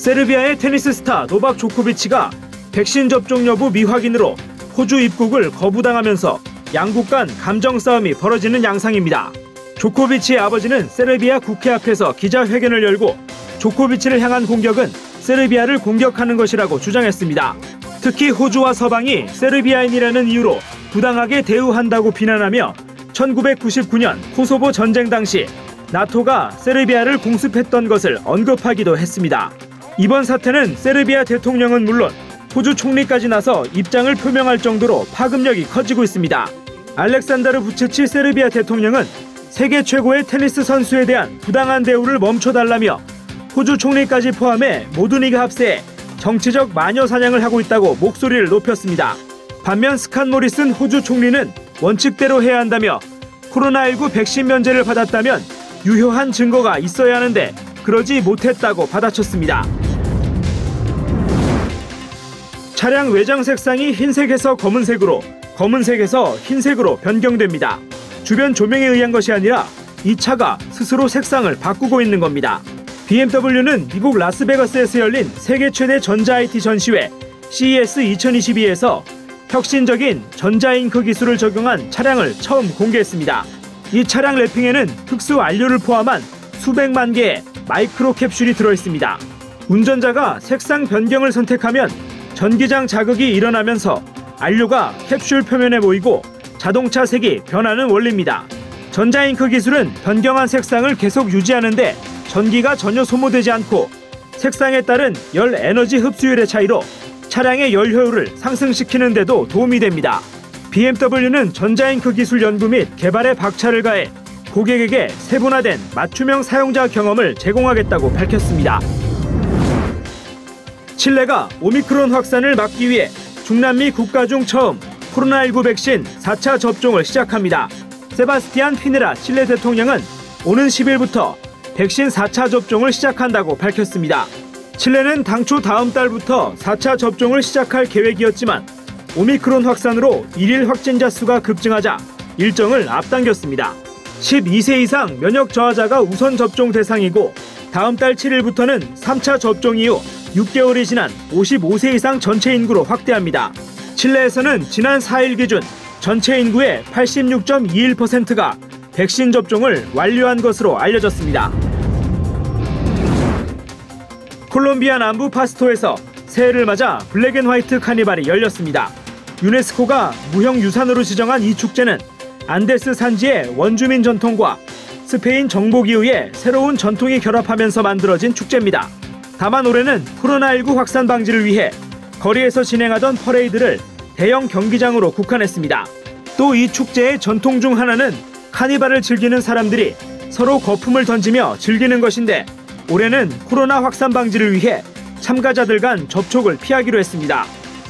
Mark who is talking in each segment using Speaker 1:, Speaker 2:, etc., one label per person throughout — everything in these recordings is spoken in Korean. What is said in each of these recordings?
Speaker 1: 세르비아의 테니스 스타 노박 조코비치가 백신 접종 여부 미확인으로 호주 입국을 거부당하면서 양국 간 감정 싸움이 벌어지는 양상입니다. 조코비치의 아버지는 세르비아 국회 앞에서 기자회견을 열고 조코비치를 향한 공격은 세르비아를 공격하는 것이라고 주장했습니다. 특히 호주와 서방이 세르비아인이라는 이유로 부당하게 대우한다고 비난하며 1999년 코소보 전쟁 당시 나토가 세르비아를 공습했던 것을 언급하기도 했습니다. 이번 사태는 세르비아 대통령은 물론 호주 총리까지 나서 입장을 표명할 정도로 파급력이 커지고 있습니다. 알렉산다르 부체치 세르비아 대통령은 세계 최고의 테니스 선수에 대한 부당한 대우를 멈춰달라며 호주 총리까지 포함해 모든 이가 합세해 정치적 마녀 사냥을 하고 있다고 목소리를 높였습니다. 반면 스캇 모리슨 호주 총리는 원칙대로 해야 한다며 코로나19 백신 면제를 받았다면 유효한 증거가 있어야 하는데 그러지 못했다고 받아쳤습니다. 차량 외장 색상이 흰색에서 검은색으로, 검은색에서 흰색으로 변경됩니다. 주변 조명에 의한 것이 아니라 이 차가 스스로 색상을 바꾸고 있는 겁니다. BMW는 미국 라스베가스에서 열린 세계 최대 전자 IT 전시회 CES 2022에서 혁신적인 전자잉크 기술을 적용한 차량을 처음 공개했습니다. 이 차량 래핑에는 특수 안료를 포함한 수백만 개의 마이크로 캡슐이 들어있습니다. 운전자가 색상 변경을 선택하면 전기장 자극이 일어나면서 안료가 캡슐 표면에 보이고 자동차 색이 변하는 원리입니다. 전자잉크 기술은 변경한 색상을 계속 유지하는데 전기가 전혀 소모되지 않고 색상에 따른 열 에너지 흡수율의 차이로 차량의 열 효율을 상승시키는 데도 도움이 됩니다. BMW는 전자잉크 기술 연구 및 개발에 박차를 가해 고객에게 세분화된 맞춤형 사용자 경험을 제공하겠다고 밝혔습니다. 칠레가 오미크론 확산을 막기 위해 중남미 국가 중 처음 코로나19 백신 4차 접종을 시작합니다. 세바스티안 피네라 칠레 대통령은 오는 10일부터 백신 4차 접종을 시작한다고 밝혔습니다. 칠레는 당초 다음 달부터 4차 접종을 시작할 계획이었지만 오미크론 확산으로 일일 확진자 수가 급증하자 일정을 앞당겼습니다. 12세 이상 면역 저하자가 우선 접종 대상이고 다음 달 7일부터는 3차 접종 이후 6개월이 지난 55세 이상 전체 인구로 확대합니다. 칠레에서는 지난 4일 기준 전체 인구의 86.21%가 백신 접종을 완료한 것으로 알려졌습니다. 콜롬비아 남부 파스토에서 새해를 맞아 블랙앤화이트 카니발이 열렸습니다. 유네스코가 무형유산으로 지정한 이 축제는 안데스 산지의 원주민 전통과 스페인 정복이후에 새로운 전통이 결합하면서 만들어진 축제입니다. 다만 올해는 코로나19 확산 방지를 위해 거리에서 진행하던 퍼레이드를 대형 경기장으로 국한했습니다. 또 이 축제의 전통 중 하나는 카니발을 즐기는 사람들이 서로 거품을 던지며 즐기는 것인데 올해는 코로나 확산 방지를 위해 참가자들 간 접촉을 피하기로 했습니다.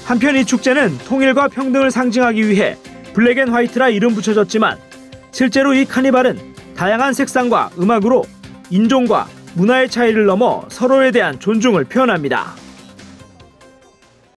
Speaker 1: 한편 이 축제는 통일과 평등을 상징하기 위해 블랙앤화이트라 이름 붙여졌지만 실제로 이 카니발은 다양한 색상과 음악으로 인종과 문화의 차이를 넘어 서로에 대한 존중을 표현합니다.